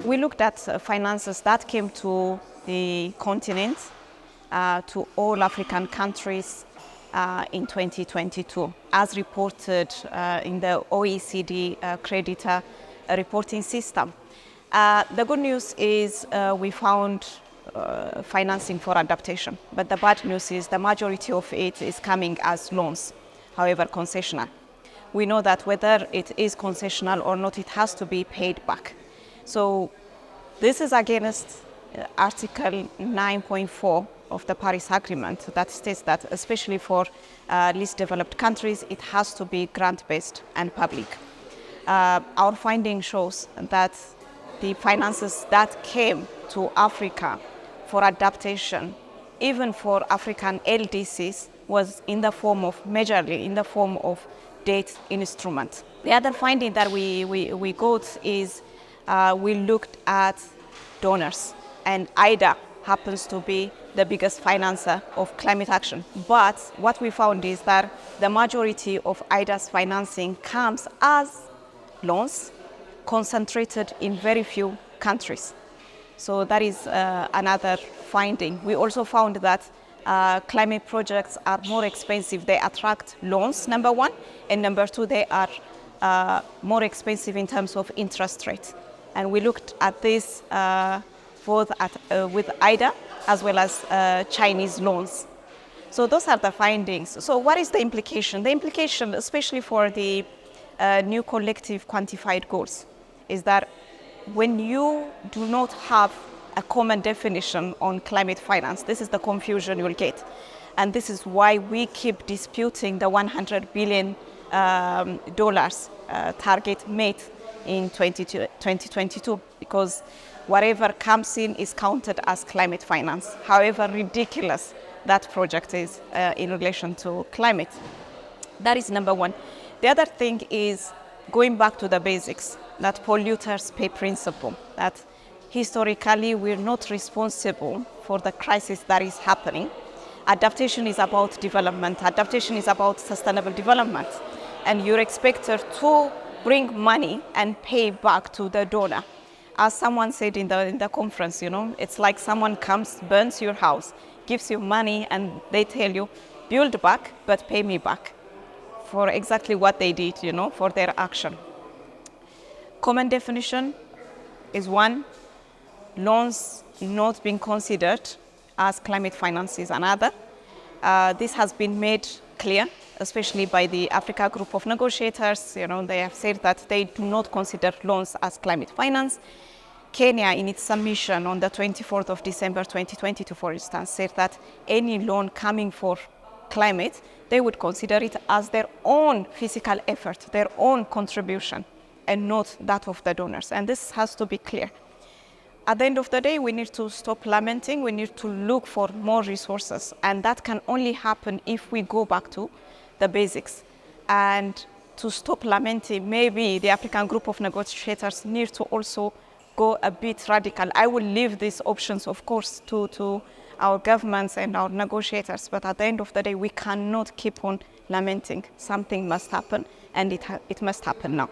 we looked at finances that came to the continent, to all African countries in 2022, as reported in the OECD creditor reporting system. The good news is we found financing for adaptation, but the bad news is the majority of it is coming as loans, however concessional. We know that whether it is concessional or not, it has to be paid back. So this is against Article 9.4 of the Paris Agreement that states that, especially for least developed countries, it has to be grant-based and public. Our finding shows that the finances that came to Africa for adaptation, even for African LDCs, was in the form of, majorly in the form of debt instruments. The other finding that we got is we looked at donors, and IDA happens to be the biggest financer of climate action. But what we found is that the majority of IDA's financing comes as loans concentrated in very few countries. So that is another finding. We also found that climate projects are more expensive. They attract loans, number one, and number two, they are more expensive in terms of interest rate. And we looked at this both with IDA as well as Chinese loans. So those are the findings. So what is the implication? The implication, especially for the new collective quantified goals, is that when you do not have a common definition on climate finance, this is the confusion you'll get. And this is why we keep disputing the $100 billion target made in 2022, because whatever comes in is counted as climate finance, however ridiculous that project is in relation to climate. That is number one. The other thing is going back to the basics, that polluters pay principle, that historically we're not responsible for the crisis that is happening. Adaptation is about development. Adaptation is about sustainable development. And you're expected to bring money and pay back to the donor. As someone said in the conference, it's like someone comes, burns your house, gives you money, and they tell you, build back, but pay me back for exactly what they did, for their action. Common definition is one. Loans not being considered as climate finance is another. This has been made clear, especially by the Africa Group of Negotiators. They have said that they do not consider loans as climate finance. Kenya, in its submission on the 24th of December 2022, for instance, said that any loan coming for climate, they would consider it as their own physical effort, their own contribution, and not that of the donors. And this has to be clear. At the end of the day, we need to stop lamenting. We need to look for more resources. And that can only happen if we go back to the basics. And to stop lamenting, maybe the African Group of Negotiators need to also go a bit radical. I will leave these options, of course, to our governments and our negotiators. But at the end of the day, we cannot keep on lamenting. Something must happen, and it must happen now.